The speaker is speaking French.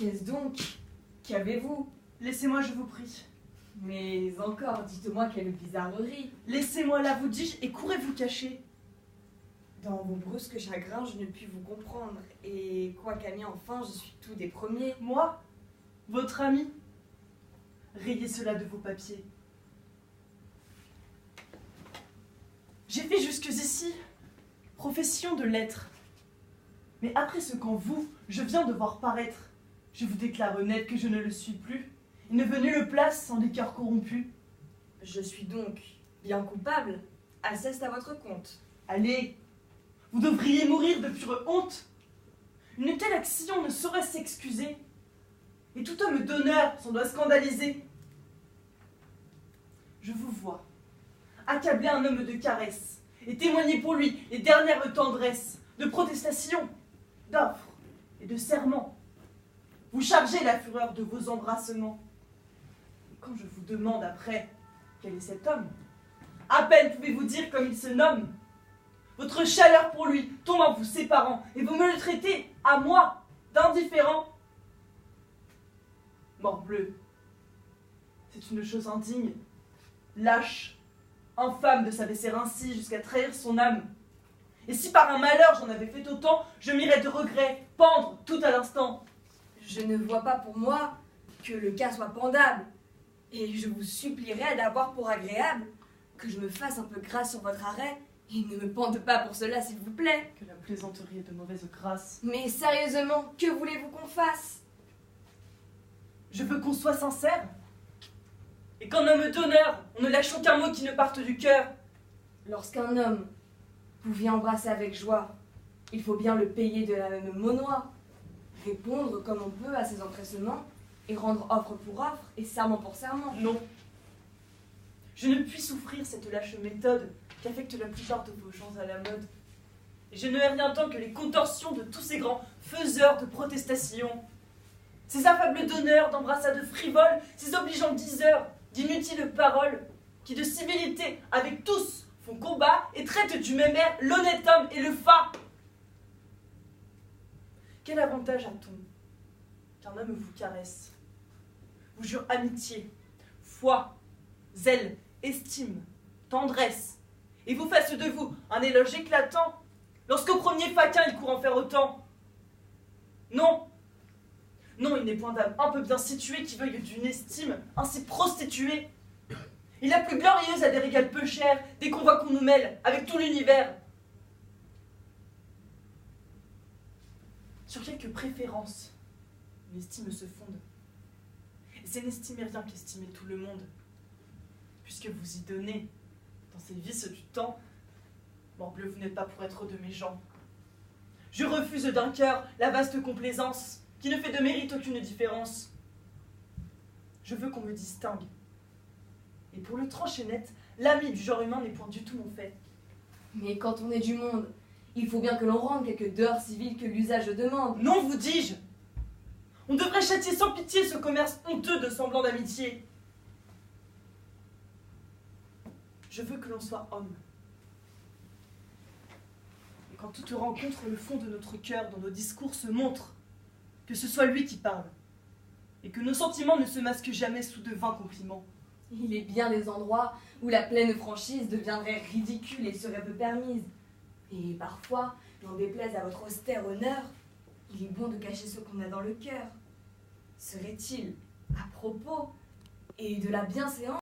Qu'est-ce donc? Qu'avez-vous? Laissez-moi, je vous prie. Mais encore, dites-moi quelle bizarrerie. Laissez-moi là, vous dis-je, et courez vous cacher. Dans vos brusques chagrins, je ne puis vous comprendre. Et quoi qu'ami enfin, je suis tout des premiers. Moi, votre ami, rayez cela de vos papiers. J'ai fait jusqu'ici profession de l'être. Mais après ce qu'en vous, je viens de voir paraître, je vous déclare net que je ne le suis plus. Il ne veut nulle place sans des cœurs corrompus. Je suis donc bien coupable. Alceste à votre compte. Allez, vous devriez mourir de pure honte. Une telle action ne saurait s'excuser. Et tout homme d'honneur s'en doit scandaliser. Je vous vois accabler un homme de caresses et témoigner pour lui les dernières tendresses, de protestations, d'offres et de serments. Vous chargez la fureur de vos embrassements. Et quand je vous demande après quel est cet homme, à peine pouvez-vous dire comme il se nomme. Votre chaleur pour lui tombe en vous séparant, et vous me le traitez, à moi, d'indifférent. Morbleu, c'est une chose indigne, lâche, infâme de s'abaisser ainsi jusqu'à trahir son âme. Et si par un malheur j'en avais fait autant, je m'irais de regret, pendre tout à l'instant. Je ne vois pas pour moi que le cas soit pendable. Et je vous supplierais d'avoir pour agréable que je me fasse un peu grâce sur votre arrêt. Et ne me pende pas pour cela, s'il vous plaît. Que la plaisanterie est de mauvaise grâce. Mais sérieusement, que voulez-vous qu'on fasse? Je veux qu'on soit sincère. Et qu'en homme d'honneur, on ne lâche aucun mot qui ne parte du cœur. Lorsqu'un homme vous vient embrasser avec joie, il faut bien le payer de la même monnoie, répondre comme on peut à ses empressements, et rendre offre pour offre et serment pour serment. Non. Je ne puis souffrir cette lâche méthode qu'affecte la plupart de vos gens à la mode. Et je ne hais rien tant que les contorsions de tous ces grands faiseurs de protestations. Ces affables d'honneur, d'embrassades frivoles, ces obligeants diseurs d'inutiles paroles, qui de civilité avec tous font combat et traitent du même air l'honnête homme et le fat. Quel avantage a-t-on qu'un homme vous caresse, vous jure amitié, foi, zèle, estime, tendresse, et vous fasse de vous un éloge éclatant, lorsqu'au premier faquin il court en faire autant? Non, non, il n'est point d'âme un peu bien située qui veuille d'une estime ainsi prostituée. Et la plus glorieuse a des régals peu chers, dès qu'on voit qu'on nous mêle avec tout l'univers. Sur quelques préférences, l'estime se fonde. Et c'est n'estimer rien qu'estimer tout le monde. Puisque vous y donnez, dans ces vices du temps, morbleu, vous n'êtes pas pour être de mes gens. Je refuse d'un cœur la vaste complaisance, qui ne fait de mérite aucune différence. Je veux qu'on me distingue. Et pour le trancher net, l'ami du genre humain n'est point du tout mon fait. Mais quand on est du monde, il faut bien que l'on rende quelques dehors civils que l'usage demande. Non, vous dis-je! On devrait châtier sans pitié ce commerce honteux de semblant d'amitié. Je veux que l'on soit homme. Et quand toute rencontre le fond de notre cœur dans nos discours se montre, que ce soit lui qui parle, et que nos sentiments ne se masquent jamais sous de vains compliments. Il est bien des endroits où la pleine franchise deviendrait ridicule et serait peu permise. Et parfois, n'en déplaise à votre austère honneur, il est bon de cacher ce qu'on a dans le cœur. Serait-il à propos et de la bienséance